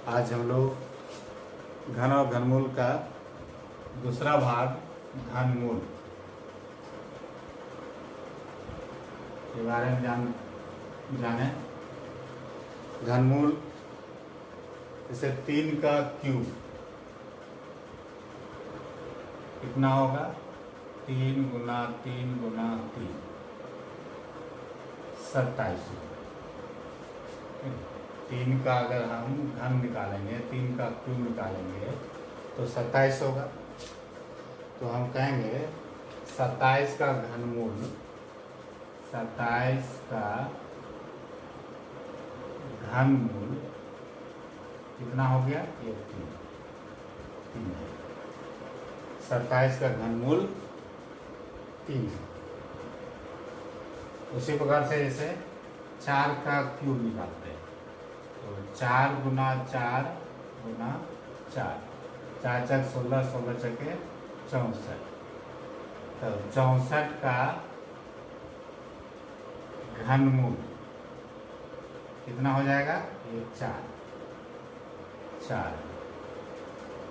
आज हम लोग घन और घनमूल का दूसरा भाग घनमूल के बारे में जाने। घनमूल जैसे 3 का क्यूब कितना होगा? 3 गुना 3 गुना 3 27। 3 का अगर हम घन निकालेंगे, 3 का क्यूब निकालेंगे तो 27 होगा। तो हम कहेंगे 27 का घनमूल, 27 का घनमूल कितना हो गया? ये 3 है। 27 का घनमूल 3। उसी प्रकार से जैसे 4 का क्यूब निकालते हैं तो 4 गुना 4 गुना 4, 4 चक 16, 16 चके 64। तो 64 का घनमूल कितना हो जाएगा? ये 4।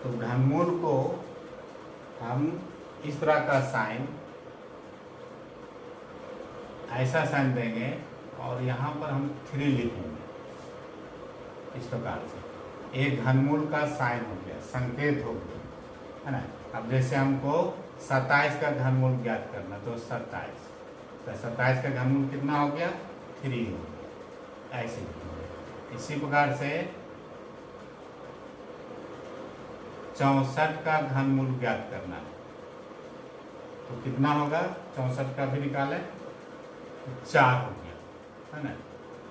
तो घनमूल को हम इस तरह का साइन, ऐसा साइन देंगे और यहाँ पर हम 3 लिखेंगे इस प्रकार से। एक घनमूल का साइन हो गया, संकेत हो गया, है ना। अब जैसे हमको 27 का घनमूल ज्ञात करना, तो 27, तो 27 का घनमूल कितना हो गया? 3 हो गया, ऐसे। इसी प्रकार से 64 का घनमूल ज्ञात करना है तो कितना होगा? 64 का भी निकालें, 4 हो गया, है ना।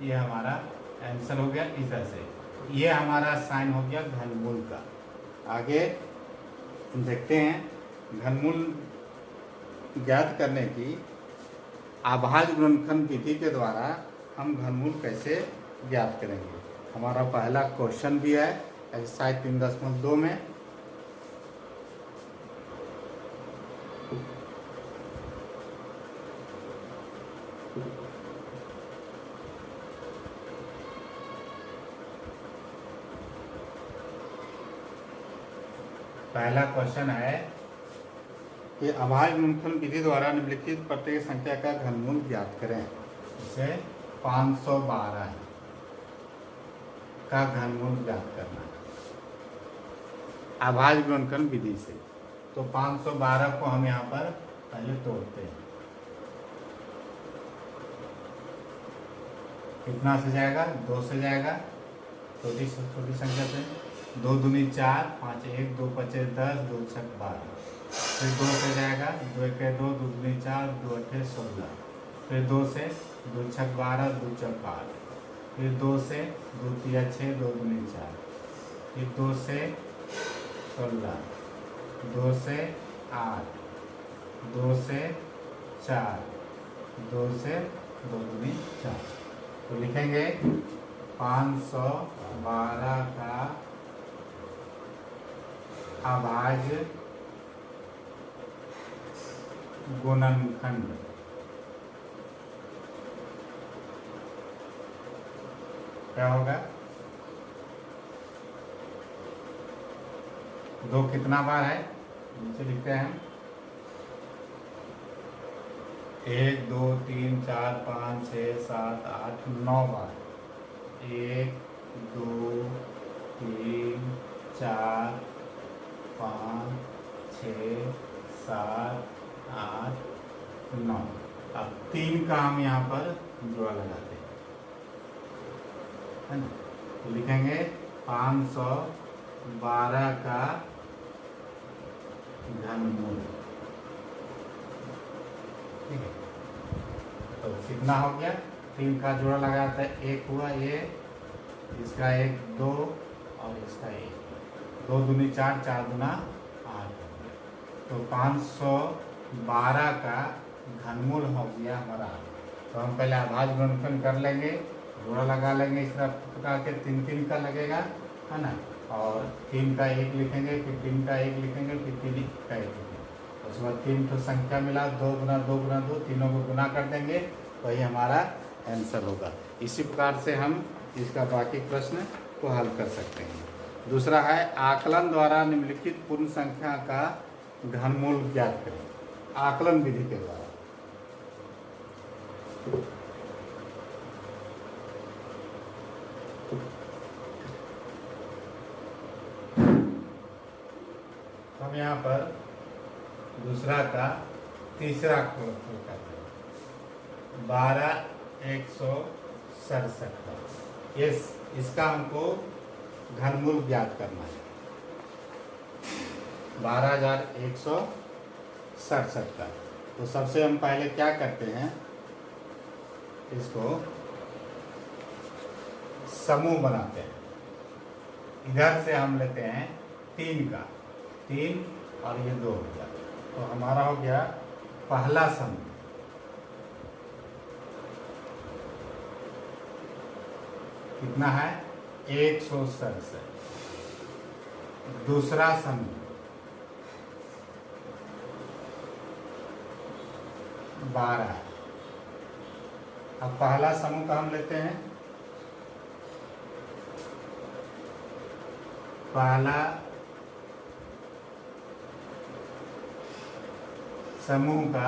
ये हमारा आंसर हो गया इस तरह से। ये हमारा साइन हो गया घनमूल का। आगे देखते हैं घनमूल ज्ञात करने की अभाज्य गुणनखंड विधि के द्वारा हम घनमूल कैसे ज्ञात करेंगे। हमारा पहला क्वेश्चन भी है एक्सरसाइज 3.2 में। पहला क्वेश्चन है कि अभाज्य गुणनखंड विधि द्वारा निम्नलिखित प्रत्येक संख्या का घनमूल ज्ञात करें। इसे 512 है का घनमूल ज्ञात करना है अभाज्य गुणनखंड विधि से। तो 512 को हम यहाँ पर पहले तोड़ते हैं। कितना से जाएगा? 2 से जाएगा, छोटी संख्या से। 2 दूनी 4, 5 1, 2 5 10, 2 6 12। फिर 2 से जाएगा, 2 1 2, 2 दूनी 4, 2 8 16। फिर 2 से 2 6 12, 2 4 8। फिर 2 से 2 3 6, 2 दूनी 4। फिर 2 से 16, 2 से 8, 2 से 4, 2 से 2 दूनी 4। तो लिखेंगे 512 का अभाज्य गुणनखंड क्या होगा? 2 कितना बार है? नीचे लिखते हैं 1 2 3 4 5 6 7 8 9 बार। 1 2 3 4 5 6 7 8 9। अब 3 का हम यहाँ पर जोड़ा लगाते हैं, है ना। तो लिखेंगे 512 का घनमूल। ठीक है, तो कितना हो गया? 3 का जोड़ा लगाता है, 1 हुआ, ये इसका 1 2 और इसका 1, 2 दूनी 4, 4 दूना 8 हो गया। तो 512 का घनमूल हो गया हमारा। तो हम पहले अभाज्य गुणनखंड कर लेंगे, जोड़ा लगा लेंगे इस तरह प्रकार के 3 का लगेगा, है ना। और 3 का 1 लिखेंगे, फिर 3 का 1 लिखेंगे, फिर 3 का 1 लिखेंगे। उसके बाद 3 तो संख्या मिला, 2 गुना 2 गुना 2, तीनों को गुना कर देंगे, वही हमारा आंसर होगा। इसी प्रकार से हम इसका बाकी प्रश्न को हल कर सकते हैं। दूसरा है आकलन द्वारा निम्नलिखित पूर्ण संख्या का घनमूल ज्ञात करें। आकलन विधि के द्वारा। हम यहाँ पर दूसरा का तीसरा को करते हैं 12,167 इसका हमको घनमूल ज्ञात करना है। 12,167 का। तो सबसे हम पहले क्या करते हैं, इसको समूह बनाते हैं। इधर से हम लेते हैं 3 का, 3 और ये 2 हो गया। तो हमारा हो गया पहला समूह, कितना है 167। दूसरा समूह 12। अब पहला समूह का हम लेते हैं, पहला समूह का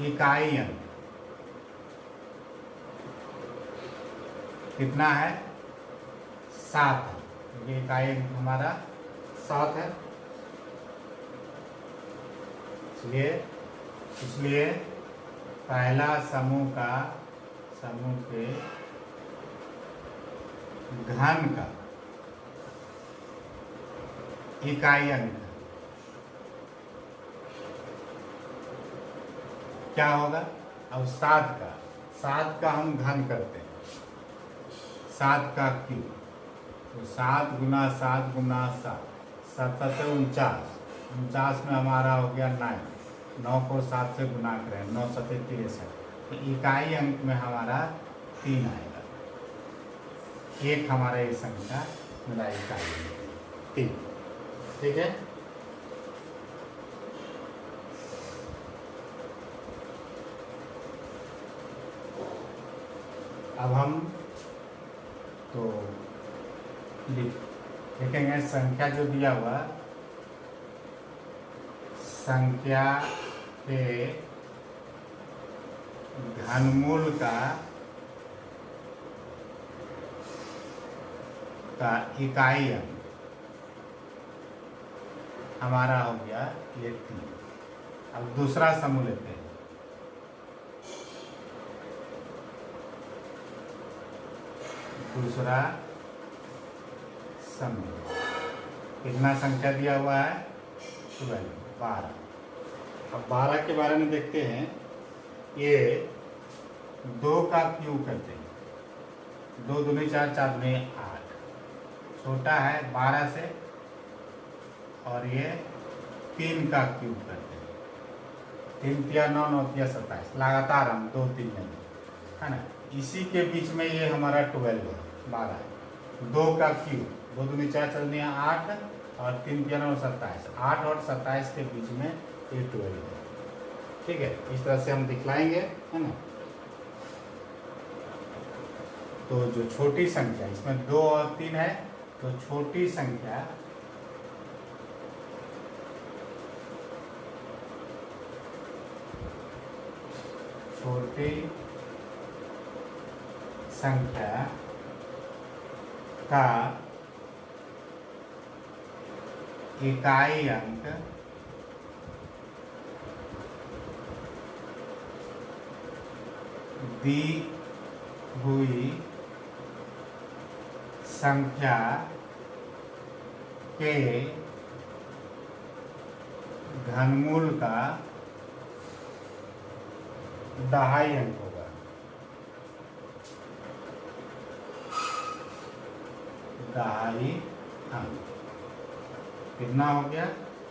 इकाई अंक कितना है 7 है। ये इकाई अंक हमारा 7 है। इसलिए पहला समूह का, समूह के घन का इकाई अंक क्या होगा। अब 7 का हम घन करते हैं, 7 का क्यूब। तो 7 गुना 7 गुना 7, 7 49 में हमारा हो गया 9। 9 को 7 से गुना करें, 9 7 63। तो इकाई अंक में हमारा 3 आएगा। एक हमारा ये संख्या मेरा इकाई अंक 3। ठीक है। अब हम तो लिखेंगे संख्या जो दिया हुआ, संख्या के घनमूल का इकाई अंक हमारा हो गया ये 3। अब दूसरा समूह लेते हैं, दूसरा समूह कितना संख्या दिया हुआ है 12। अब 12 के बारे में देखते हैं। ये 2 का क्यूब करते हैं, 2 दूनी 4, 4 दूनी 8। छोटा है 12 से। और ये 3 का क्यूब करते हैं, 3 तिया 9, 9 तिया 27। लगातार हम 2 3 लेंगे, है ना। इसी के बीच में ये हमारा 12 है, 12 है। 2 का क्यूब, 2 दूनी 4, 4 दूनी 8 और 3 तिया 9, 27। 8 और 27 के बीच में ये 12 है। ठीक है, इस तरह से हम दिखलाएंगे, है ना। तो जो छोटी संख्या, इसमें 2 और 3 है, तो छोटी संख्या का इकाई अंक दी हुई संख्या के घनमूल का दहाई अंक होगा। दहाई अंक कितना हो गया,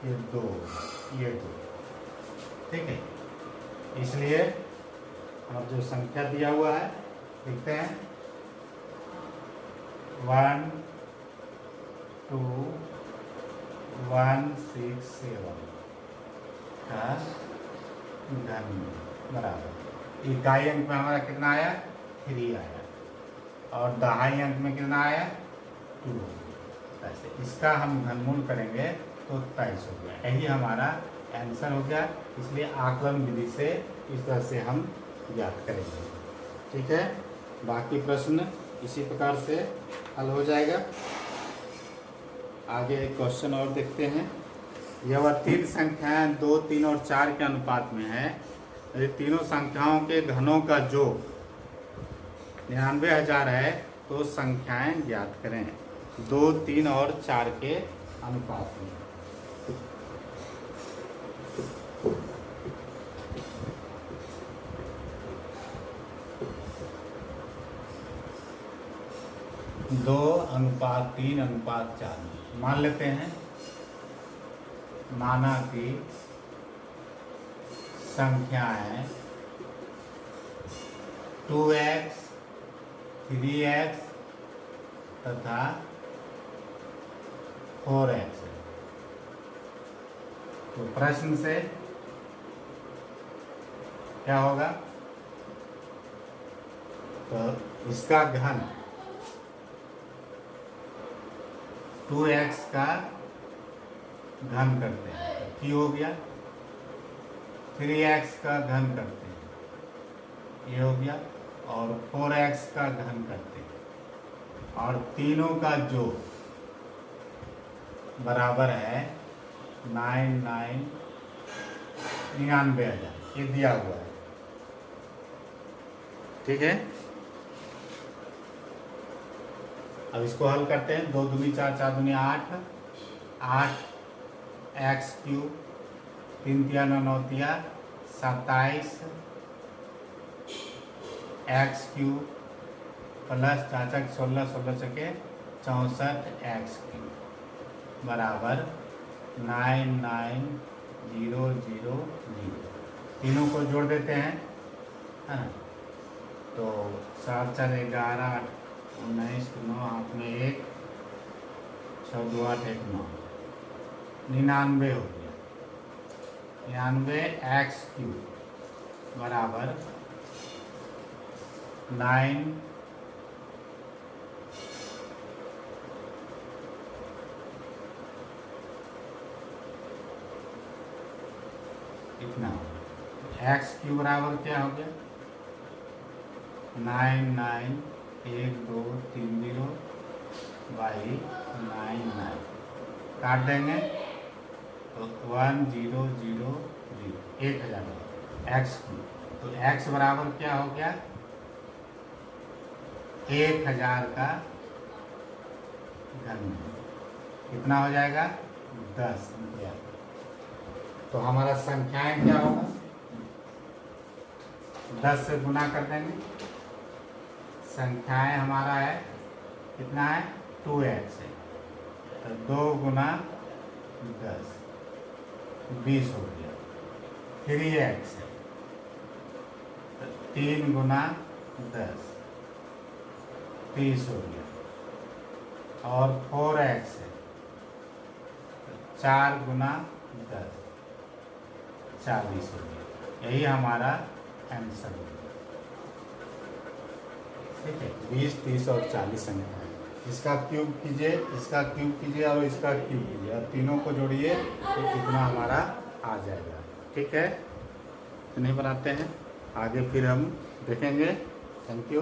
ये 2, ये 2। ठीक है, इसलिए अब जो संख्या दिया हुआ है लिखते हैं 1 2 1 6 7 का घन बराबर इकाई अंक में हमारा कितना आया, 3 आया, और दहाई अंक में कितना आया, 2। ऐसे इसका हम घनमूल करेंगे तो 23 हो गया। यही हमारा आंसर हो गया। इसलिए आकलन विधि से इस तरह से हम याद करेंगे। ठीक है, बाकी प्रश्न इसी प्रकार से हल हो जाएगा। आगे एक क्वेश्चन और देखते हैं। यह वह 3 संख्याएं 2, 3 और 4 के अनुपात में है। यदि तीनों संख्याओं के घनों का योग 99,000 है तो संख्याएं ज्ञात करें 2, 3 और 4 के अनुपात में। दो अनुपात 3 अनुपात 4 मान लेते हैं। माना कि संख्याएं 2x, 3x तथा 4x है। तो प्रश्न से क्या होगा, तो इसका घन 2x का घन करते हैं तो q हो गया, 3x का घन करते हैं ये हो गया, और 4x का घन करते हैं, और तीनों का योग बराबर है 99,000 ये दिया हुआ है। ठीक है, अब इसको हल करते हैं। 2 दूनी 4, 4 दूनी 8, 8x क्यूब, 3 तिया 9, 9 तिया 27 x क्यूब प्लस 4 चक 16, 16 चके 64 x क्यूब बराबर 99,000। तीनों को जोड़ देते हैं, है ना। तो 7 4 11 19 9 हाथ में 1 6 2 8 1 9 99 हो गया। 99 एक्स क्यूब बराबर 9 इतना एक्स क्यूब बराबर क्या हो गया 99,1,2,3,0 बाई 99 काट देंगे तो 1,0,0,0 1000 एक्स क्यूब। तो एक्स बराबर क्या हो गया 1000 का घन। कितना हो जाएगा 10। तो हमारा संख्याएं क्या होगा 10 से गुना कर देंगे। संख्याएं हमारा है कितना है 2x है, तो 2 गुना 10 20 हो गया। 3x है तो 3 गुना 10 30 हो गया। और 4x है तो 4 गुना 10 40 हो गया। यही हमारा आंसर हो गया। ठीक है, 20, 30 और 40 संख्या है। इसका क्यूब कीजिए, इसका क्यूब कीजिए और इसका क्यूब कीजिए और तीनों को जोड़िए तो कितना हमारा आ जाएगा। ठीक है, तो नहीं बनाते हैं, आगे फिर हम देखेंगे। Thank you.